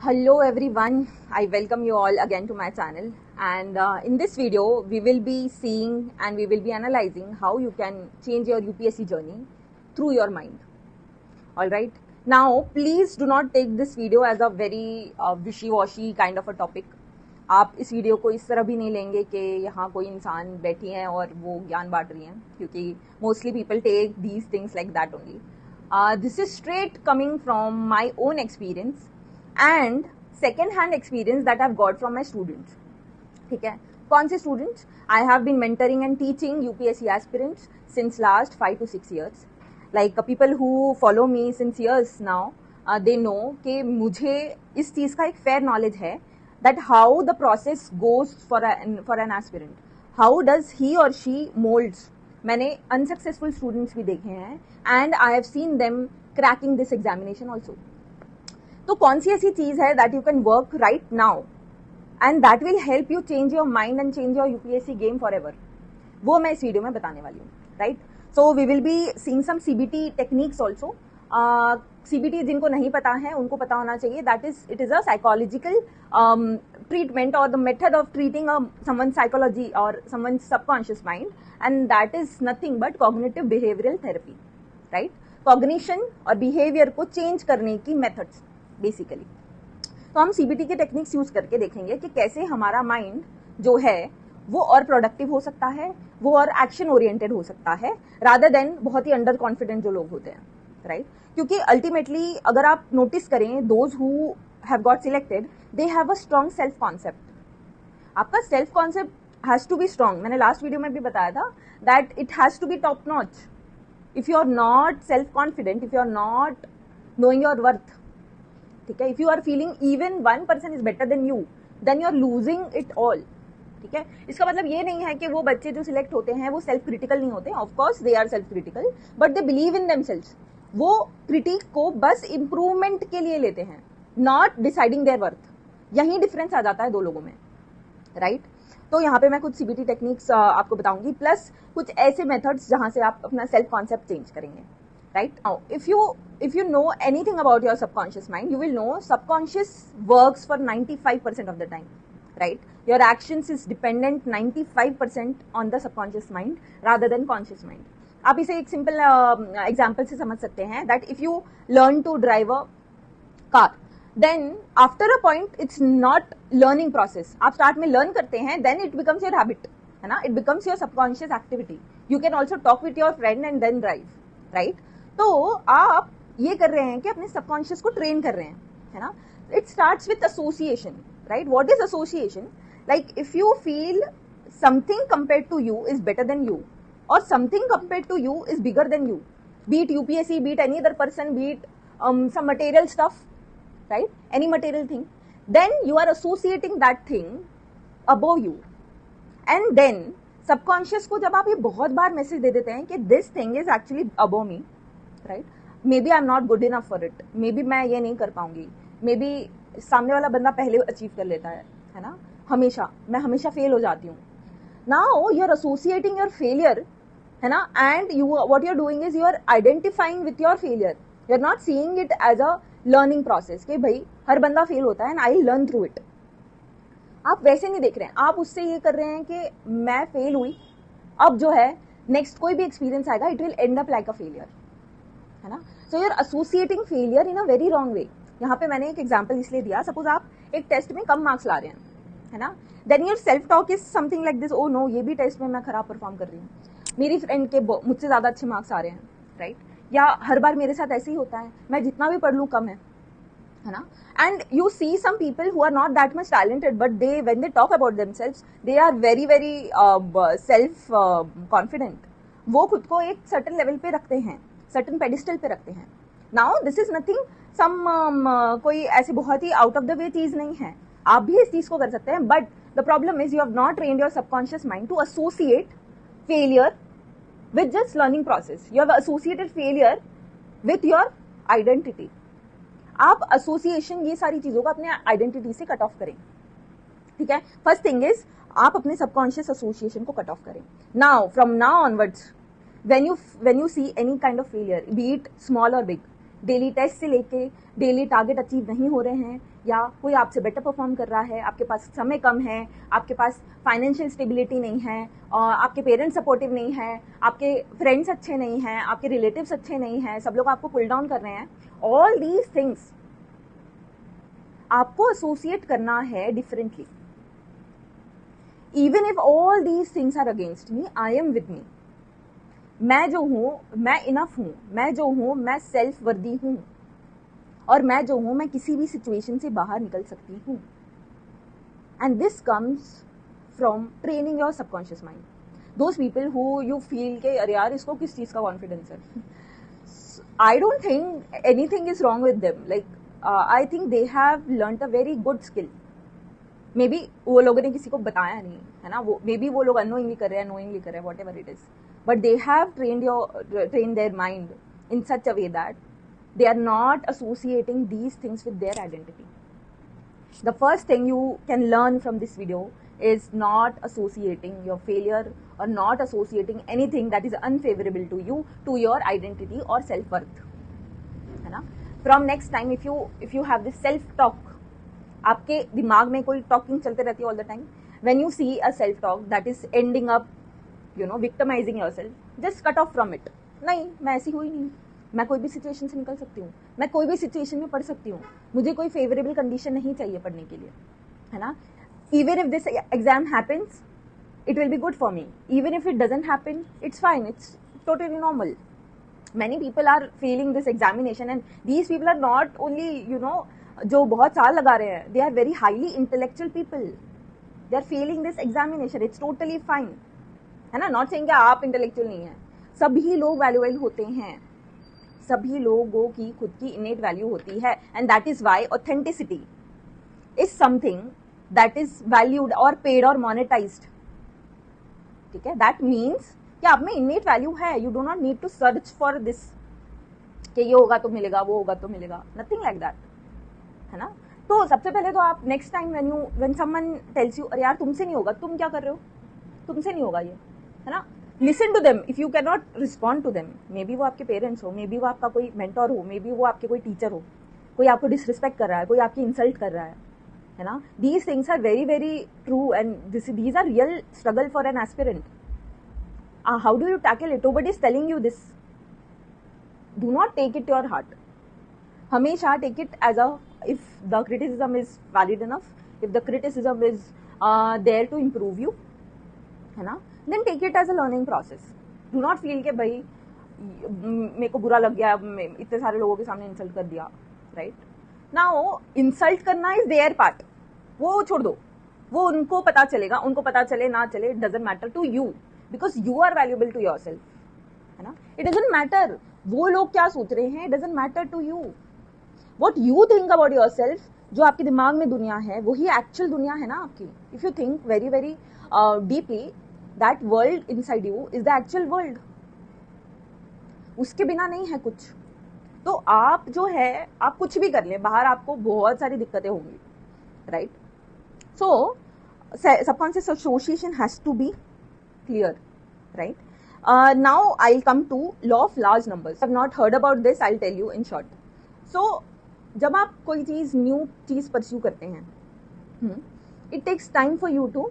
Hello everyone, I welcome you all again to my channel, and in this video we will be seeing and we will be analyzing how you can change your UPSC journey through your mind. Alright, now please do not take this video as a very wishy-washy kind of a topic. आप इस video को इस तरह भी नहीं लेंगे कि यहाँ कोई इंसान बैठी हैं और वो ज्ञान बांट रही हैं, क्योंकि mostly people take these things like that only. This is straight coming from my own experience and second hand experience that I have got from my students. ठीक है, कौन से students? I have been mentoring and teaching UPSC aspirants since last 5 to 6 years. Like people who follow me since years now, they know कि मुझे इस चीज़ का एक फेयर नॉलेज है that how the process goes for an aspirant, how does he or she molds. मैंने unsuccessful students भी देखे हैं and I have seen them cracking this examination also. तो कौन सी ऐसी चीज़ है that you can work right now and that will help you change your mind and change your UPSC game forever, वो मैं इस वीडियो में बताने वाली हूँ. Right, so we will be seeing some CBT techniques also. CBT जिनको नहीं पता है उनको पता होना चाहिए. That is it is a psychological treatment और the method of treating someone psychology और someone subconscious mind, and that is nothing but cognitive behavioural therapy. Right, cognition और बिहेवियर को चेंज करने की मेथड्स बेसिकली. तो हम CBT के techniques use करके देखेंगे कि कैसे हमारा माइंड जो है वो और प्रोडक्टिव हो सकता है, वो और एक्शन ओरिएंटेड हो सकता है, रादर देन बहुत ही अंडर कॉन्फिडेंट जो लोग होते हैं. राइट, क्योंकि अल्टीमेटली अगर आप नोटिस करें, those who have got selected they have a strong self concept. आपका self concept has to be strong. मैंने लास्ट वीडियो में भी बताया था that it has to be top notch. If you are not self confident, if you are not knowing your worth, ठीक है, if you are feeling even 1% is better than you, then you are losing it all. ठीक है, इसका मतलब ये नहीं है कि वो बच्चे जो सिलेक्ट होते हैं वो सेल्फ क्रिटिकल नहीं होते. Of course they are self critical, but they believe in themselves. वो क्रिटिक को बस इंप्रूवमेंट के लिए लेते हैं, नॉट डिसाइडिंग देयर वर्थ. यही डिफरेंस आ जाता है दो लोगों में. राइट, तो यहाँ पे मैं कुछ CBT टेक्निक्स आपको बताऊंगी, प्लस कुछ ऐसे मेथड्स जहां से आप अपना सेल्फ कॉन्सेप्ट चेंज करेंगे. Right, if you know anything about your subconscious mind, you will know subconscious works for 95% of the time. Right, your actions is dependent 95% on the subconscious mind rather than conscious mind. आप इसे एक simple example से समझ सकते हैं that if you learn to drive a car, then after a point it's not learning process. आप start में learn करते हैं, then it becomes your habit, है ना, it becomes your subconscious activity. You can also talk with your friend and then drive. Right, तो आप ये कर रहे हैं कि अपने सबकॉन्शियस को ट्रेन कर रहे हैं, है ना. It starts with association. Right, what is association? Like if you feel something compared to you is better than you, or something compared to you is bigger than you, be it UPSC, be it any other person, be it some material stuff, right, any material thing, then you are associating that thing above you. And then subconscious को जब आप ये बहुत बार message दे देते हैं कि this thing is actually above me, right, maybe I'm not good enough for it, maybe मैं ये नहीं कर पाऊंगी, maybe सामने वाला बंदा पहले अचीव कर लेता है ना, मैं हमेशा फेल हो जाती हूँ. Now you are associating your failure, है ना, and you what you are doing is you are identifying with your failure. You are not seeing it as a learning process कि भाई हर बंदा फेल होता है and I learn through it. आप वैसे नहीं देख रहे हैं, आप उससे ये कर रहे हैं कि मैं फेल हुई, अब जो है नेक्स्ट कोई भी एक्सपीरियंस आएगा it will end up like a failure, है ना. So you are associating failure in a very wrong way. यहाँ पे मैंने एक एग्जाम्पल इसलिए दिया, सपोज आप एक टेस्ट में कम मार्क्स ला रहे हैं, है ना, then your self talk is something like this, oh no, ये भी टेस्ट में मैं खराब परफॉर्म कर रही हूँ, मेरी फ्रेंड के मुझसे ज्यादा अच्छे मार्क्स आ रहे हैं. राइट, या हर बार मेरे साथ ऐसे ही होता है, मैं जितना भी पढ़ लूँ कम है ना. And you see some people who are not that much talented, but they when they talk about themselves they are very very self confident. वो खुद को एक सर्टन लेवल पे रखते हैं, सर्टन पेडिस्टल पे रखते हैं. नाउ दिस इज नथिंग सम कोई ऐसी बहुत ही आउट ऑफ द वे चीज नहीं है, आप भी इस चीज को कर सकते हैं. But the problem is you have not trained your subconscious mind to associate failure with just learning process. You have associated failure with your identity. आप association ये सारी चीजों को अपने identity से cut off करें. ठीक है, फर्स्ट थिंग इज आप अपने सबकॉन्शियस एसोसिएशन को कट ऑफ करें. From now onwards when you see any kind of failure, be it small or big, daily test से लेके डेली टारगेट अचीव नहीं हो रहे हैं, या कोई आपसे बेटर परफॉर्म कर रहा है, आपके पास समय कम है, आपके पास फाइनेंशियल स्टेबिलिटी नहीं है, आपके पेरेंट्स सपोर्टिव नहीं है, आपके फ्रेंड्स अच्छे नहीं हैं, आपके रिलेटिव्स अच्छे नहीं हैं, सब लोग आपको पुल डाउन कर रहे हैं, ऑल दीज थिंग्स आपको एसोसिएट करना है differently. Even if all these things are against me, I am with me. मैं जो हूं, मैं इनफ हूं, मैं जो हूं, मैं सेल्फ वर्दी हूं, और मैं जो हूं, मैं किसी भी सिचुएशन से बाहर निकल सकती हूं. And this comes from training your subconscious mind. Those people who you feel के अरे यार इसको किस चीज का कॉन्फिडेंस है, I don't think anything is wrong with them. Like I think they have learned a very good skill. May be वो लोगों ने किसी को बताया नहीं है ना, वो मे बी वो लोग अनोइंगली कर रहे हैं, नोइंगली कर रहे हैं, what ever it is, but they have trained their mind in such a way that they are not associating these things with their identity. The first thing you can learn from this video is not associating your failure or not associating anything that is unfavorable to you to your identity or self-worth. है ना? From next time, if you have this self-talk, आपके दिमाग में कोई talking चलते रहती है all the time. When you see a self-talk that is ending up, victimizing yourself, just cut off from it. नहीं, मैं ऐसी हुई नहीं, मैं कोई भी सिचुएशन से निकल सकती हूँ, मैं कोई भी सिचुएशन में पढ़ सकती हूँ, मुझे कोई फेवरेबल कंडीशन नहीं चाहिए पढ़ने के लिए, है ना. Even if this exam happens, it will be good for me. Even if it doesn't happen, it's fine, it's totally normal. Many people are failing this examination, and these people are not only जो बहुत साल लगा रहे हैं, they are very highly intellectual people. They are failing this examination. It's totally fine. है ना. Not saying कि आप intellectual नहीं हैं. सभी लोग valuable होते हैं. सभी लोगों की खुद की innate value होती है, and that is why authenticity is something that is valued or paid or monetized. ठीक है. That means कि आप में innate value है. You do not need to search for this कि ये होगा तो मिलेगा, वो होगा तो मिलेगा. Nothing like that. है ना. तो सबसे पहले तो आप next time when someone tells you अरे यार तुमसे नहीं होगा, तुम क्या कर रहे हो, तुमसे नहीं होगा ये, है ना. Listen to them. If you cannot respond to them, maybe वो आपके पेरेंट्स हो, मे बी वो आपका कोई मेंटोर हो, मे बी वो आपके कोई टीचर हो, कोई आपको डिसरिस्पेक्ट कर रहा है, कोई आपकी इंसल्ट कर रहा है ना. These things are very very true, and these are real struggle for an aspirant. How do you tackle it? Nobody is telling you this. Do not take it your heart. हमेशा take it as a, if the criticism is valid enough, if the criticism is there to improve you, है ना, then take it as a learning process. Do not feel कि भाई मेरे को बुरा लग गया, इतने सारे लोगों के सामने इंसल्ट कर दिया, right? Now इंसल्ट करना is their part. वो छोड़ दो, वो उनको पता चलेगा, उनको पता चले ना चले, it doesn't matter to you because you are valuable to yourself, है ना. It doesn't matter वो लोग क्या सोच रहे हैं, it doesn't matter to you. What you think about yourself, जो आपके दिमाग में दुनिया है, वही एक्चुअल दुनिया है ना आपकी. If you think very very deeply, that world inside you is the actual world. उसके बिना नहीं है कुछ. तो आप जो है, आप कुछ भी कर लें, बाहर आपको बहुत सारी दिक्कतें होंगी, right. So subconscious association has to be clear, right. Now I will come to law of large numbers. I have not heard about this, I will tell you in short. So जब आप कोई चीज, new चीज pursue करते हैं, it takes time for you to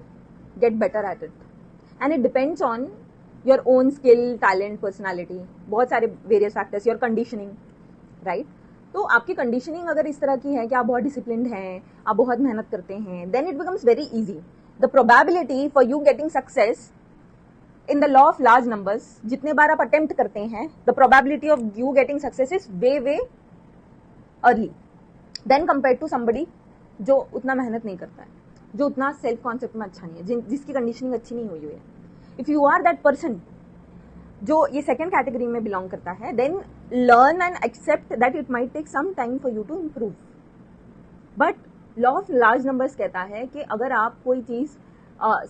get better at it, and it depends on your own skill, talent, personality, बहुत सारे various factors, your conditioning, right. तो आपकी कंडीशनिंग अगर इस तरह की है कि आप बहुत डिसिप्लिन्ड हैं, आप बहुत मेहनत करते हैं, then it becomes very easy. The probability for you getting success in the law of large numbers, जितने बार आप अटेम्प्ट करते हैं, the probability of you getting success is way way early then compare to somebody जो उतना मेहनत नहीं करता है, जो उतना सेल्फ कॉन्सेप्ट में अच्छा नहीं है, जिसकी कंडीशनिंग अच्छी नहीं हुई है. If you are that person जो ये सेकेंड कैटेगरी में बिलोंग करता है, then learn and accept that it might take some time for you to improve. But law of large numbers कहता है कि अगर आप कोई चीज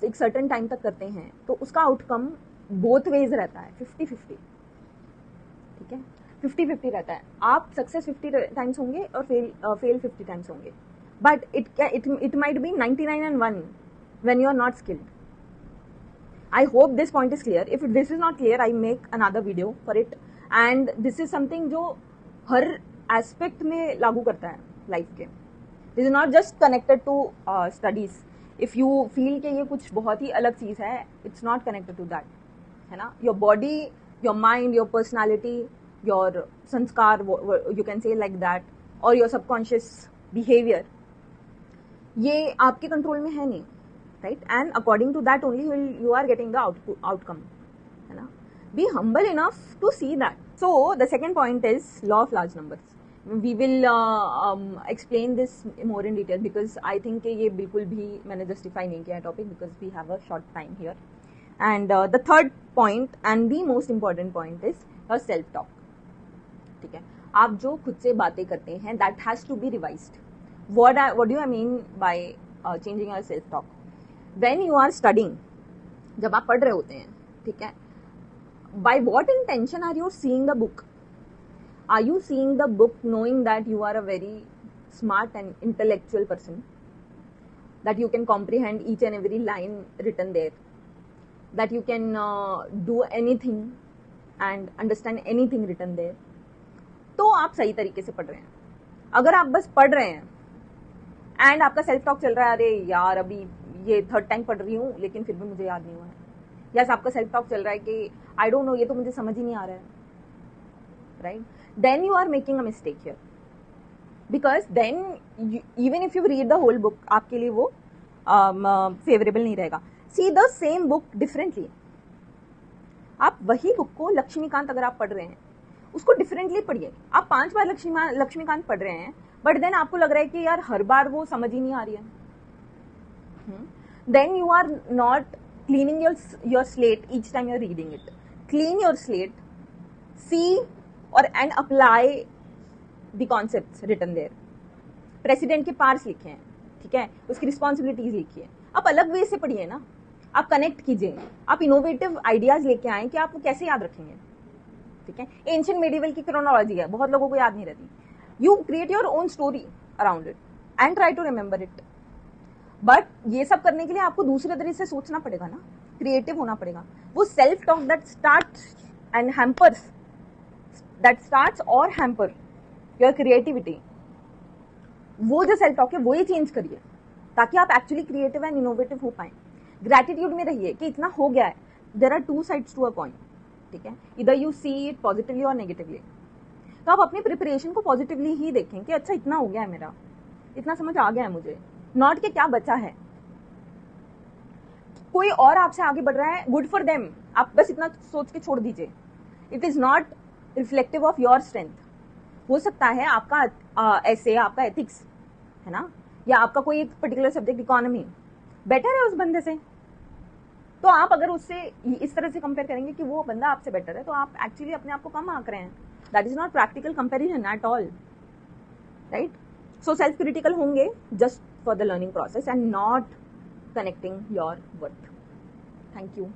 एक सर्टन टाइम तक करते हैं तो उसका आउटकम बोथ वेज रहता है, 50-50. ठीक है, 50-50 रहता है. आप सक्सेस 50 टाइम्स होंगे और फेल 50 टाइम्स होंगे. But it might be 99-1 when you are not skilled. I hope this point is clear. If this is not clear, I make another video for it. And this is something जो हर aspect में लागू करता है life के. This is not just connected to studies. If you feel कि ये कुछ बहुत ही अलग चीज है, it's not connected to that, है ना. Your body, your mind, your personality, your sanskar, you can say like that, और योर सबकॉन्शियस बिहेवियर, ये आपके कंट्रोल में है नहीं, right. And according to that only you are getting the outcome, है ना. Be humble enough to see that. So the second point is law of large numbers. We will explain this more in detail because I think कि ये बिल्कुल भी मैंने justify नहीं किया topic because we have a short time here. And the third point and the most important point is your self talk. ठीक है, आप जो खुद से बातें करते हैं that has to be revised. What do I mean by changing your self talk? When you are studying, जब आप पढ़ रहे होते हैं, ठीक है, by what intention are you seeing the book? Are you seeing the book knowing that you are a very smart and intellectual person, that you can comprehend each and every line written there, that you can do anything and understand anything written there? तो आप सही तरीके से पढ़ रहे हैं. अगर आप बस पढ़ रहे हैं एंड आपका सेल्फ टॉक चल रहा है, अरे यार अभी ये थर्ड टाइम पढ़ रही हूँ लेकिन फिर भी मुझे याद नहीं हुआ है, या आपका सेल्फ टॉक चल रहा है कि आई डोंट नो, ये तो मुझे समझ ही नहीं आ रहा है, right. Then you are making a mistake here, because then even if you read the whole book, आपके लिए वो favorable नहीं रहेगा. See the same book differently. आप वही बुक को, लक्ष्मीकांत अगर आप पढ़ रहे हैं, उसको डिफरेंटली पढ़िए. आप 5 बार लक्ष्मीकांत पढ़ रहे हैं, बट देन आपको लग रहा है कि यार हर बार वो समझ ही नहीं आ रही है. Then you are not cleaning your slate each time you are reading it. Clean your slate, see और and apply the concepts written there. President के पार्ट्स लिखे हैं, ठीक है, उसकी रिस्पॉन्सिबिलिटीज लिखी है. आप अलग वे से पढ़िए ना, आप कनेक्ट कीजिए, आप इनोवेटिव आइडियाज लेके आए कि आप वो कैसे याद रखेंगे, ठीक है. एंशिएंट मेडिवल की क्रोनोलॉजी है, बहुत लोगों को याद नहीं रहती. You create your own story around it and try to remember it. But ये सब करने के लिए आपको दूसरे तरीके से सोचना पड़ेगा ना, क्रिएटिव होना पड़ेगा. वो self talk that starts and hampers, that starts or hamper your creativity, वो जो सेल्फ टॉक है वो ही चेंज करिए ताकि आप एक्चुअली क्रिएटिव एंड इनोवेटिव हो पाए. ग्रैटिट्यूड में रहिए कि इतना हो गया है. There are 2 sides to a coin, ठीक है. इधर यू सी इट पॉजिटिवली और नेगेटिवली. तो आप अपनी प्रिपरेशन को पॉजिटिवली ही देखें कि अच्छा इतना हो गया है, मेरा इतना समझ आ गया है मुझे, नॉट कि क्या बचा है. कोई और आपसे आगे बढ़ रहा है, गुड फॉर देम, आप बस इतना सोच के छोड़ दीजिए. It is not reflective of your strength. हो सकता है आपका ऐसे आपका एथिक्स है ना, या आपका कोई एक पर्टिकुलर सब्जेक्ट इकोनॉमी बेटर है उस बंदे से, तो आप अगर उससे इस तरह से कंपेयर करेंगे कि वो बंदा आपसे बेटर है, तो आप एक्चुअली अपने आप को कम आंक रहे हैं. That is not practical comparison at all, right. So self critical होंगे just for the learning process and not connecting your worth. Thank you.